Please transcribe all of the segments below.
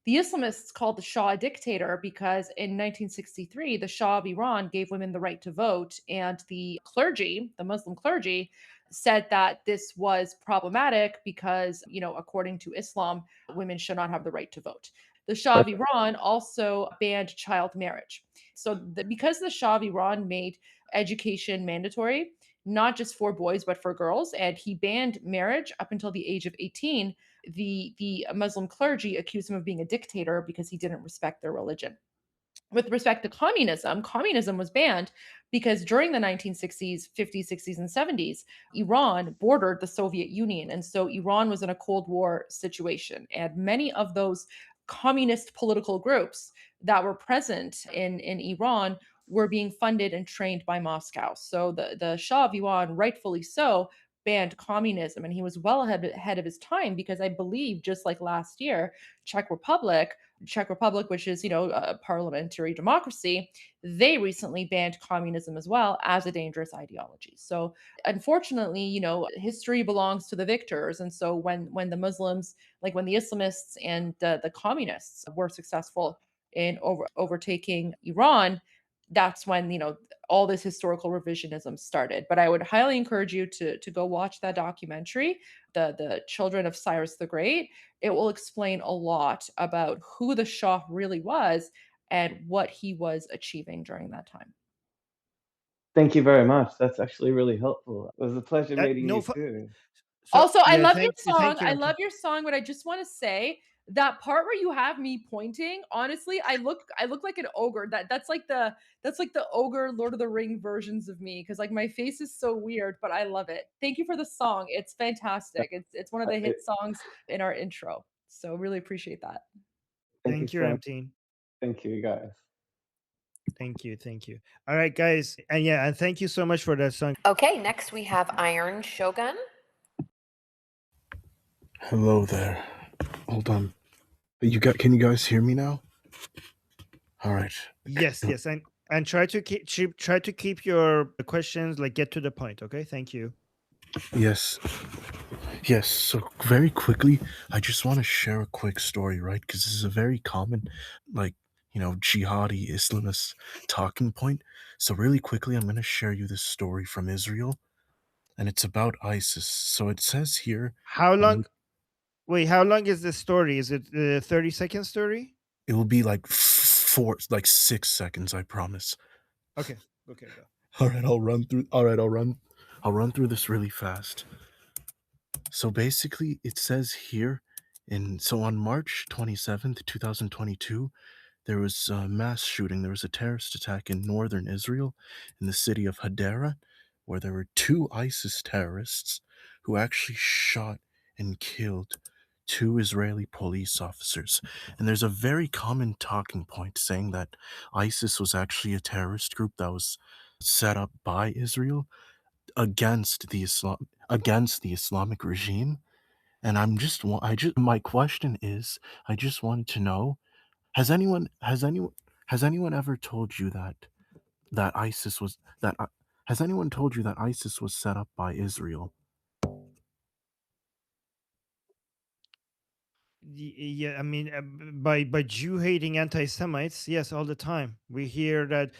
The Islamists called the Shah a dictator because in 1963, the Shah of Iran gave women the right to vote, and the clergy, the Muslim clergy, said that this was problematic because, according to Islam, women should not have the right to vote. The Shah of Iran also banned child marriage. So, because the Shah of Iran made education mandatory, not just for boys but for girls, and he banned marriage up until the age of 18, the Muslim clergy accused him of being a dictator because he didn't respect their religion. With respect to communism, communism was banned because during the 1960s, 50s, 60s, and 70s, Iran bordered the Soviet Union. And so Iran was in a Cold War situation. And many of those communist political groups that were present in Iran were being funded and trained by Moscow. So the Shah of Iran, rightfully so, banned communism. And he was well ahead of his time because I believe, just like last year, Czech Republic, which is, a parliamentary democracy, they recently banned communism as well as a dangerous ideology. So unfortunately, history belongs to the victors. And so when the Muslims, like when the Islamists and the communists were successful in overtaking Iran, that's when, all this historical revisionism started. But I would highly encourage you to go watch that documentary, the Children of Cyrus the Great. It will explain a lot about who the Shah really was and what he was achieving during that time. Thank you very much. That's actually really helpful. It was a pleasure meeting No, you too. so Also, I yeah, love your song. thank you, I MT. love your song, but I just want to say that part where you have me pointing, honestly, I look like an ogre. That's like the ogre Lord of the Ring versions of me because like my face is so weird, but I love it. Thank you for the song. It's fantastic. It's one of the hit It- songs in our intro. So really appreciate that. Thank you Thank you, so much. MT. Thank you, guys. Thank you. All right, guys, and yeah, and thank you so much for that song. Okay, next we have Iron Shogun. Hello there. Hold on. Can you guys hear me now? All right. Yes, yes, and try to keep your questions like get to the point. Okay, thank you. Yes. Yes. So very quickly, I just want to share a quick story, right? Because this is a very common, like, jihadi Islamist talking point. So really quickly, I'm going to share you this story from Israel, and it's about ISIS. So it says here, How um, long? Wait, how long is this story? Is it a 30-second story? it will be like 6 seconds, I promise. Okay, okay, go. All right, I'll run through. All right, I'll run through this really fast. So basically, it says here, on March 27th, 2022, there was a mass shooting. There was a terrorist attack in northern Israel, in the city of Hadera, where there were two ISIS terrorists who actually shot and killed two Israeli police officers. And there's a very common talking point saying that ISIS was actually a terrorist group that was set up by Israel against the Islamic regime. And my question is, I just wanted to know, has anyone ever told you that ISIS was that has anyone told you that ISIS was set up by Israel? Yeah, I mean, by Jew hating anti-Semites, yes, all the time we hear that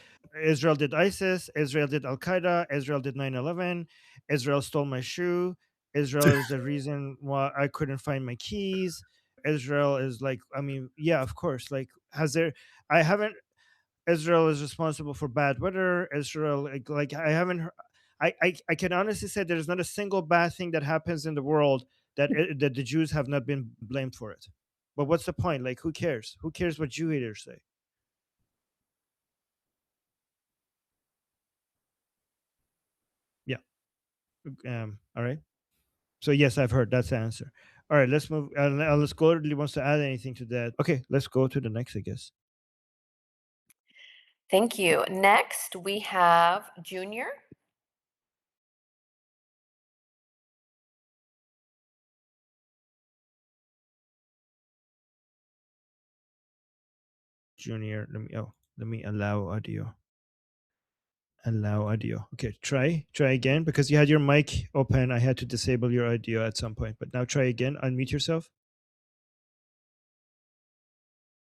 Israel did ISIS, Israel did Al Qaeda, Israel did 9/11, Israel stole my shoe, Israel is the reason why I couldn't find my keys. Israel is like, I mean, yeah, of course. Like, has there? I haven't. Israel is responsible for bad weather. Israel, like I haven't. I can honestly say there's not a single bad thing that happens in the world that the Jews have not been blamed for it. But what's the point? Like, who cares? Who cares what Jew haters say? Yeah. All right. So yes, I've heard. That's the answer. All right. Let's move. Unless Gordon wants to add anything to that. Okay. Let's go to the next, I guess. Thank you. Next we have Junior. Junior. Let me allow audio. Allow audio. Okay, try again because you had your mic open. I had to disable your audio at some point, but now try again. Unmute yourself.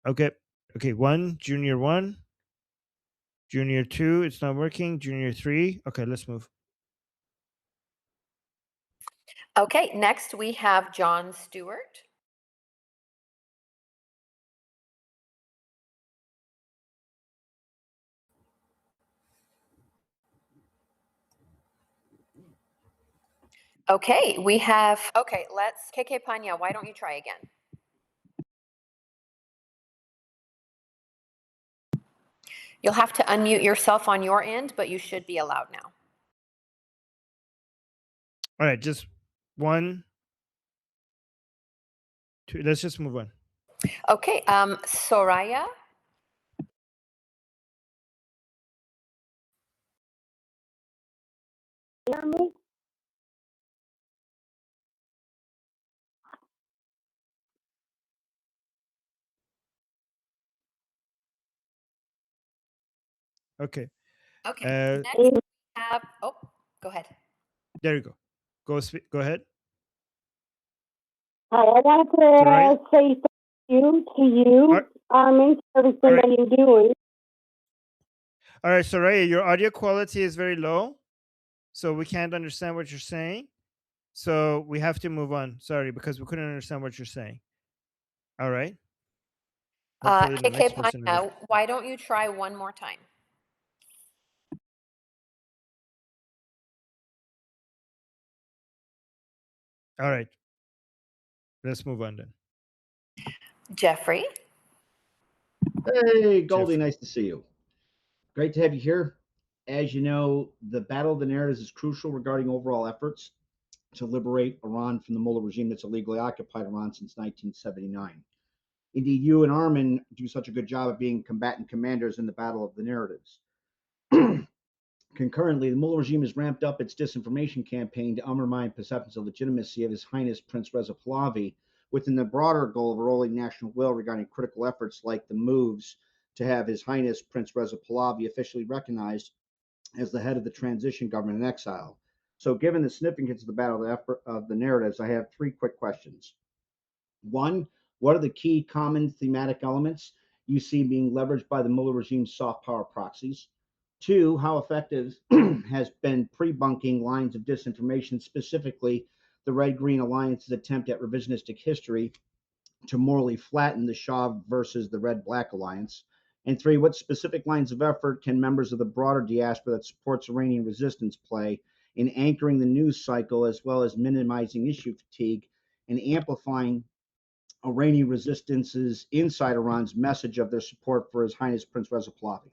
Okay. Okay. 1, Junior 1, Junior 2. It's not working. Junior 3. Okay, let's move. Okay, next we have John Stewart. Okay, we have, okay, let's, KK Panya, why don't you try again? You'll have to unmute yourself on your end, but you should be allowed now. All right, just 1, 2. Let's just move on. Okay, Soraya. Okay. Okay, next we have, oh, go ahead. There you go. Go ahead. Hi, I wanted Soraya? to say thank you to you, Armin, for everything All right. that you're doing. All right, Soraya, your audio quality is very low, so we can't understand what you're saying. So we have to move on. Sorry, because we couldn't understand what you're saying. All right. Hopefully the KK next person is. Panya, why don't you try one more time? All right. Let's move on then. Jeffrey. Hey, Goldie, Jeff. nice to see you. Great to have you here. As you know, the battle of the narratives is crucial regarding overall efforts to liberate Iran from the Mullah regime that's illegally occupied Iran since 1979. Indeed, you and Armin do such a good job of being combatant commanders in the battle of the narratives. Concurrently, the Mullah regime has ramped up its disinformation campaign to undermine perceptions of legitimacy of His Highness Prince Reza Pahlavi, within the broader goal of rolling national will regarding critical efforts like the moves to have His Highness Prince Reza Pahlavi officially recognized as the head of the transition government in exile. So, given the significance of the battle of the narratives, I have 3 quick questions. 1, what are the key common thematic elements you see being leveraged by the Mullah regime's soft power proxies? 2, how effective has been pre-bunking lines of disinformation, specifically the Red-Green Alliance's attempt at revisionistic history to morally flatten the Shah versus the Red-Black Alliance? And 3, what specific lines of effort can members of the broader diaspora that supports Iranian resistance play in anchoring the news cycle, as well as minimizing issue fatigue and amplifying Iranian resistance's inside Iran's message of their support for His Highness Prince Reza Pahlavi?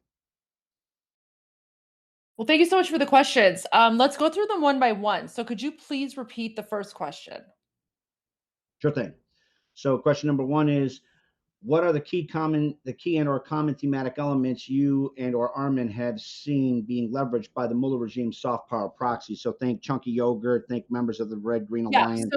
Well, thank you so much for the questions. Let's go through them one by one. So could you please repeat the first question? Sure thing. So question number 1 is, what are the key and or common thematic elements you and or Armin have seen being leveraged by the Mullah regime's soft power proxy? So think chunky yogurt, think members of the Red Green Yeah. Alliance.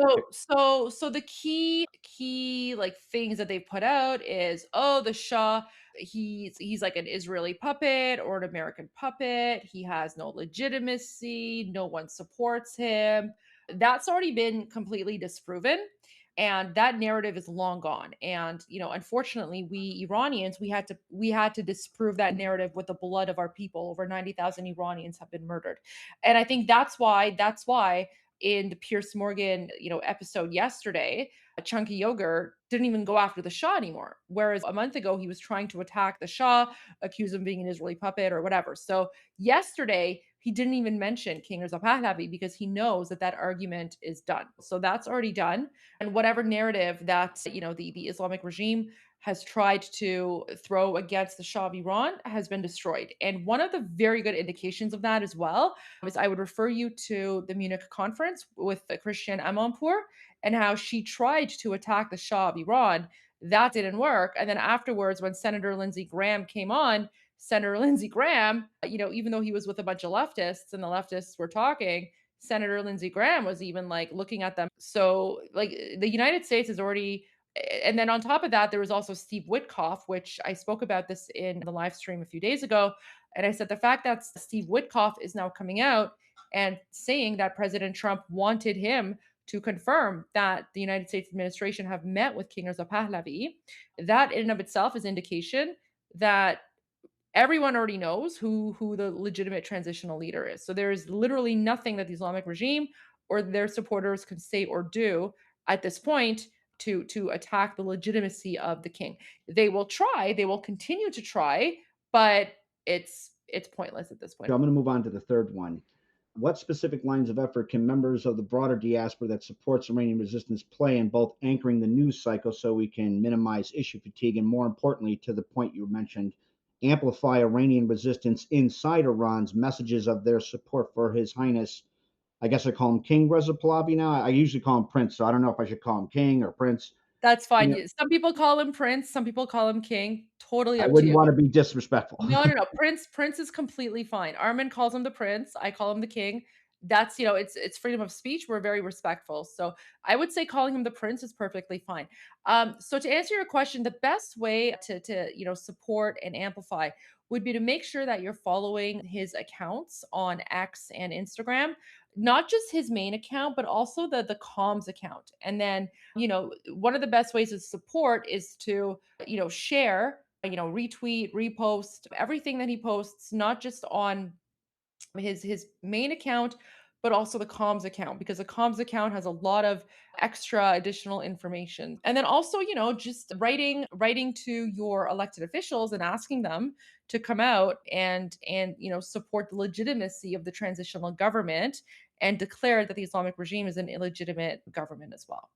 So the key like things that they put out is, oh, the Shah, he's like an Israeli puppet or an American puppet. He has no legitimacy. No one supports him. That's already been completely disproven. And that narrative is long gone. And unfortunately, we Iranians, we had to disprove that narrative with the blood of our people. Over 90,000 Iranians have been murdered. And I think that's why in the Pierce Morgan, episode yesterday, Chunky Yogurt didn't even go after the Shah anymore. Whereas a month ago, he was trying to attack the Shah, accuse him of being an Israeli puppet or whatever. So yesterday, he didn't even mention King Reza Pahlavi because he knows that argument is done. So that's already done. And whatever narrative that the Islamic regime has tried to throw against the Shah of Iran has been destroyed. And one of the very good indications of that as well is I would refer you to the Munich conference with Christiane Amanpour and how she tried to attack the Shah of Iran. That didn't work. And then afterwards, when Senator Lindsey Graham came on, Senator Lindsey Graham, even though he was with a bunch of leftists and the leftists were talking, Senator Lindsey Graham was even like looking at them. So, like, the United States is already, and then on top of that, there was also Steve Witkoff, which I spoke about this in the live stream a few days ago. And I said the fact that Steve Witkoff is now coming out and saying that President Trump wanted him to confirm that the United States administration have met with King Reza Pahlavi, that in and of itself is indication that everyone already knows who the legitimate transitional leader is. So there is literally nothing that the Islamic regime or their supporters can say or do at this point to attack the legitimacy of the king. They will try, they will continue to try, but it's pointless at this point. So I'm going to move on to the third one. What specific lines of effort can members of the broader diaspora that supports Iranian resistance play in both anchoring the news cycle so we can minimize issue fatigue and, more importantly, to the point you mentioned, amplify Iranian resistance inside Iran's messages of their support for His Highness? I guess I call him King Reza Pahlavi now. I usually call him Prince, so I don't know if I should call him King or Prince. That's You fine. know, Some people call him prince, some people call him king. Totally I up to wouldn't you. want to be disrespectful. No, no, no. Prince is completely fine. Armin calls him the prince. I call him the king. That's, it's freedom of speech. We're very respectful. So I would say calling him the prince is perfectly fine. So to answer your question, the best way to support and amplify would be to make sure that you're following his accounts on X and Instagram, not just his main account, but also the comms account. And then, one of the best ways to support is to, share, retweet, repost everything that he posts, not just on his main account, but also the comms account, because the comms account has a lot of extra additional information. And then also, just writing to your elected officials and asking them to come out and support the legitimacy of the transitional government and declare that the Islamic regime is an illegitimate government as well.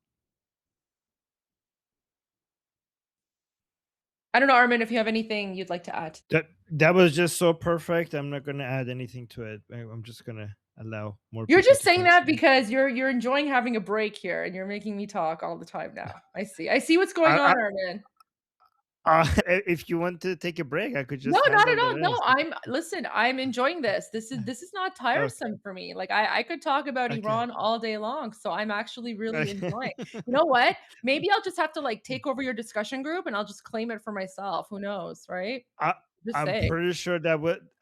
I don't know, Armin, if you have anything you'd like to add. That was just so perfect. I'm not going to add anything to it. I'm just going to allow more You're people just to saying that consume. because you're enjoying having a break here and you're making me talk all the time now. I see what's going I, on, Armin. if you want to take a break, I could No, just not handle at the all. No, rest. listen, I'm enjoying this. This is not Okay. tiresome for me. Like I could talk about Okay. Iran all day long. So I'm actually really Okay. enjoying. You know what? Maybe I'll just have to like take over your discussion group and I'll just claim it for myself. Who knows, right? I, Just I'm saying. pretty sure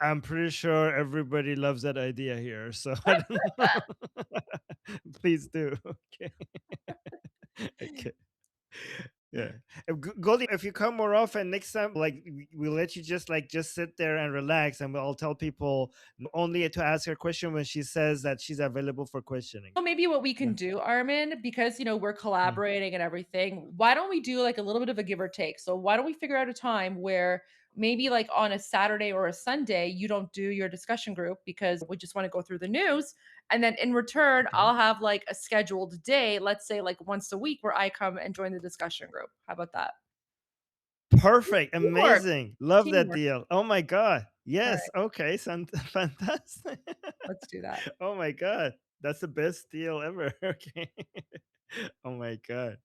I'm pretty sure everybody loves that idea here. So I don't know. Please do. Okay. Okay. Yeah. Goldie, if you come more often next time, like we'll let you just sit there and relax, and we'll tell people only to ask her question when she says that she's available for questioning. Well, maybe what we Yeah. can do, Armin, because we're Mm. collaborating and everything, why don't we do like a little bit of a give or take? So why don't we figure out a time where maybe like on a Saturday or a Sunday, you don't do your discussion group because we just want to go through the news. And then in return, Okay. I'll have like a scheduled day, let's say like once a week, where I come and join the discussion group. How about that? Perfect. Teamwork. Amazing. Love that Teamwork. deal. Oh my God. All Yes. right, Okay. Fantastic. let's do that. Oh my God. That's the best deal ever. Okay. Oh my God.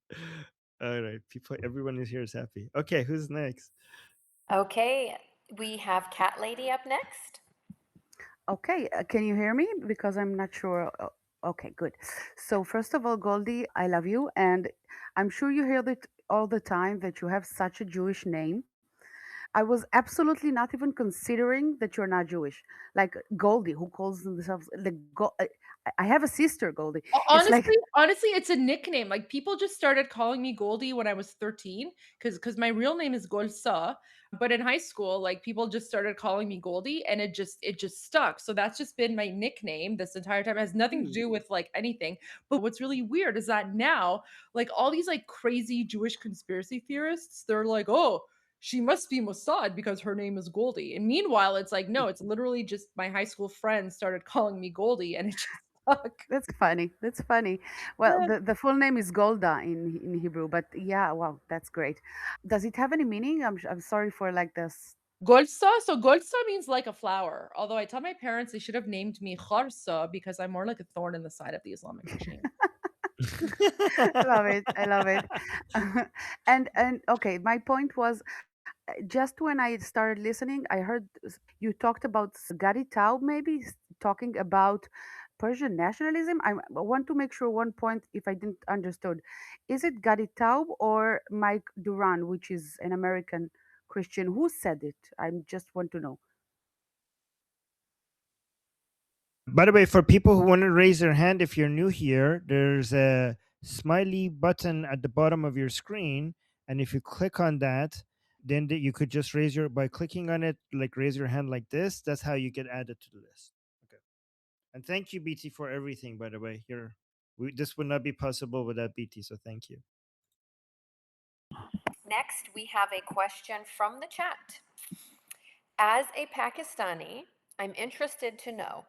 All right. Everyone is here is happy. Okay. Who's next? Okay, we have Cat Lady up next. Okay, can you hear me? Because I'm not sure. Okay, good. So first of all, Goldie, I love you, and I'm sure you hear that all the time that you have such a Jewish name. I was absolutely not even considering that you're not Jewish. Like Goldie, who calls themselves like I have a sister, Goldie. It's like Honestly, it's a nickname. Like people just started calling me Goldie when I was 13 because my real name is Golsa. But in high school, like people just started calling me Goldie and it just stuck. So that's just been my nickname this entire time. It has nothing to do with like anything. But what's really weird is that now, like all these like crazy Jewish conspiracy theorists, they're like, oh, she must be Mossad because her name is Goldie. And meanwhile, it's like, no, it's literally just my high school friends started calling me Goldie and it just stuck. that's funny. That's funny. Well, the full name is Golda in Hebrew, but yeah, wow, that's great. Does it have any meaning? I'm sorry for like this. Golsa? So Golsa means like a flower. Although I tell my parents they should have named me Kharsa because I'm more like a thorn in the side of the Islamic regime. I love it. I love it. And okay, my point was just when I started listening, I heard you talked about Gadi Taub, maybe talking about Persian nationalism. I want to make sure one point if I didn't understood. Is it Gadi Taub or Mike Duran, which is an American Christian? Who said it? I just want to know. By the way, for people who want to raise their hand, if you're new here, there's a smiley button at the bottom of your screen, and if you click on that, then you could just raise your by clicking on it, like raise your hand like this. That's how you get added to the list. Okay. And thank you, BT, for everything. By the way, this would not be possible without BT. So thank you. Next, we have a question from the chat. As a Pakistani, I'm interested to know,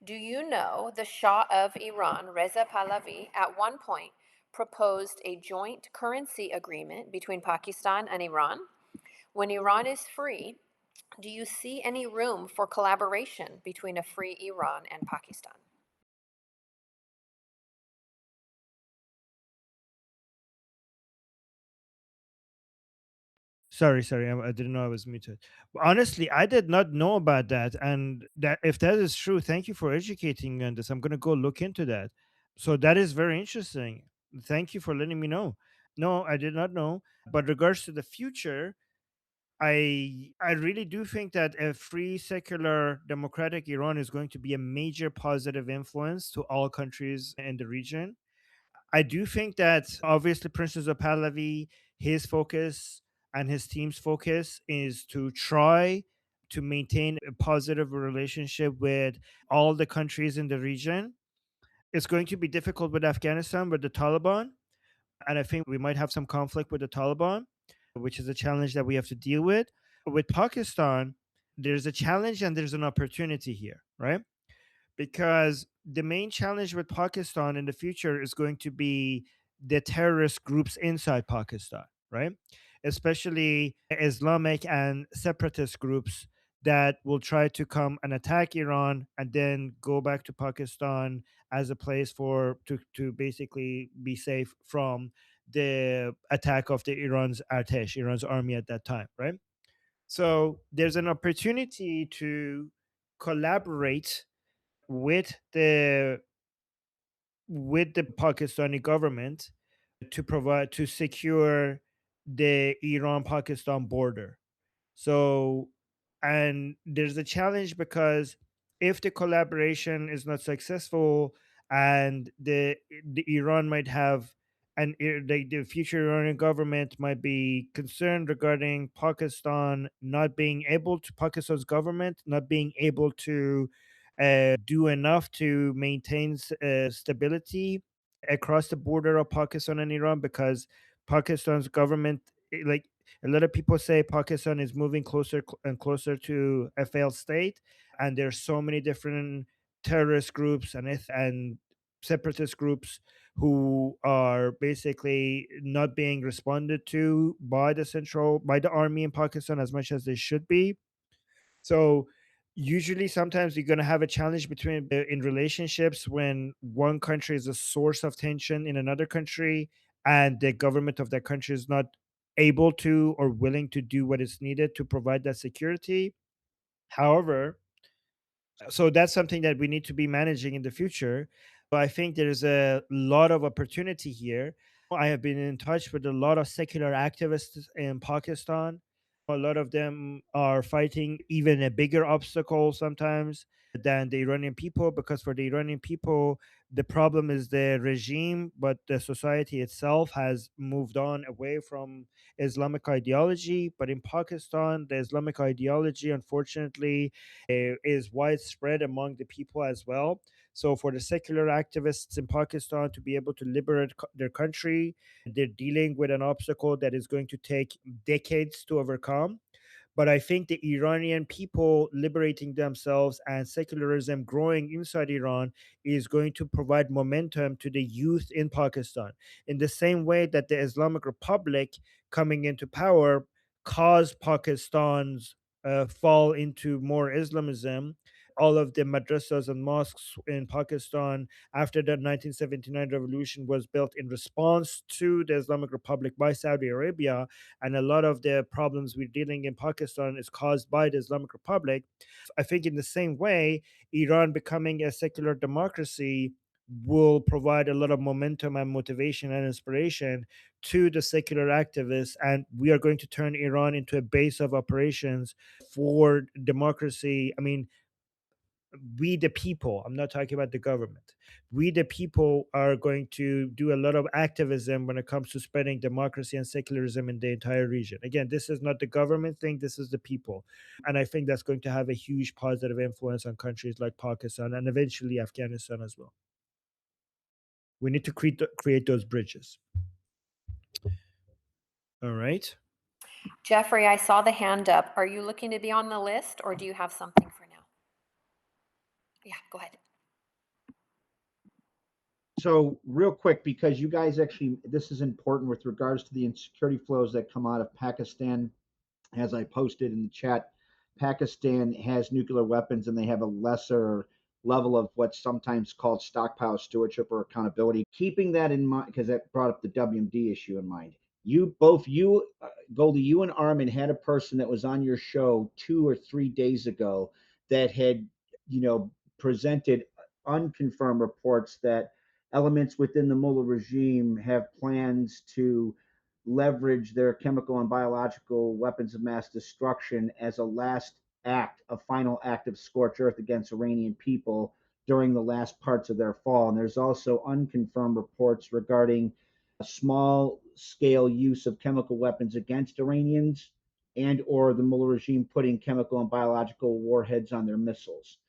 do you know the Shah of Iran, Reza Pahlavi, at one point proposed a joint currency agreement between Pakistan and Iran? When Iran is free, do you see any room for collaboration between a free Iran and Pakistan? Sorry, I didn't know I was muted. Honestly, I did not know about that, and that if that is true, thank you for educating me on this. I'm gonna go look into that. So that is very interesting. Thank you for letting me know. No, I did not know. But regards to the future, I really do think that a free, secular, democratic Iran is going to be a major positive influence to all countries in the region. I do think that obviously Prince Reza Pahlavi, his focus and his team's focus is to try to maintain a positive relationship with all the countries in the region. It's going to be difficult with Afghanistan, with the Taliban. And I think we might have some conflict with the Taliban, which is a challenge that we have to deal with. With Pakistan, there's a challenge and there's an opportunity here, right? Because the main challenge with Pakistan in the future is going to be the terrorist groups inside Pakistan, right? Especially Islamic and separatist groups that will try to come and attack Iran and then go back to Pakistan as a place to basically be safe from the attack of the Iran's army at that time, right? So there's an opportunity to collaborate with the Pakistani government to secure the Iran Pakistan border. So, and there's a challenge because if the collaboration is not successful and the Iran might have the future Iranian government might be concerned regarding Pakistan's government not being able to do enough to maintain stability across the border of Pakistan and Iran, because Pakistan's government, like a lot of people say, Pakistan is moving closer and closer to a failed state, and there's so many different terrorist groups and separatist groups who are basically not being responded to by the army in Pakistan as much as they should be. So usually sometimes you're going to have a challenge between in relationships when one country is a source of tension in another country and the government of that country is not able to or willing to do what is needed to provide that security. However, so that's something that we need to be managing in the future. But I think there's a lot of opportunity here. I have been in touch with a lot of secular activists in Pakistan. A lot of them are fighting even a bigger obstacle sometimes than the Iranian people, because for the Iranian people, the problem is the regime, but the society itself has moved on away from Islamic ideology. But in Pakistan, the Islamic ideology, unfortunately, is widespread among the people as well. So, for the secular activists in Pakistan to be able to liberate their country, they're dealing with an obstacle that is going to take decades to overcome. But I think the Iranian people liberating themselves and secularism growing inside Iran is going to provide momentum to the youth in Pakistan. In the same way that the Islamic Republic coming into power caused Pakistan's fall into more Islamism. All of the madrasas and mosques in Pakistan after the 1979 revolution was built in response to the Islamic Republic by Saudi Arabia, and a lot of the problems we're dealing in Pakistan is caused by the Islamic Republic. I think in the same way, Iran becoming a secular democracy will provide a lot of momentum and motivation and inspiration to the secular activists, and we are going to turn Iran into a base of operations for democracy. I mean, we the people, I'm not talking about the government, we the people are going to do a lot of activism when it comes to spreading democracy and secularism in the entire region. Again, this is not the government thing, this is the people. And I think that's going to have a huge positive influence on countries like Pakistan and eventually Afghanistan as well. We need to create those bridges. All right. Jeffrey, I saw the hand up. Are you looking to be on the list, or do you have something for now? Yeah, go ahead. So real quick, because you guys actually, this is important with regards to the insecurity flows that come out of Pakistan. As I posted in the chat, Pakistan has nuclear weapons and they have a lesser level of what's sometimes called stockpile stewardship or accountability. Keeping that in mind, because that brought up the WMD issue in mind. Goldie, you and Armin had a person that was on your show 2 or 3 days ago that had, presented unconfirmed reports that elements within the Mullah regime have plans to leverage their chemical and biological weapons of mass destruction as a last act, a final act of scorched earth against Iranian people during the last parts of their fall. And there's also unconfirmed reports regarding a small scale use of chemical weapons against Iranians and or the Mullah regime putting chemical and biological warheads on their missiles.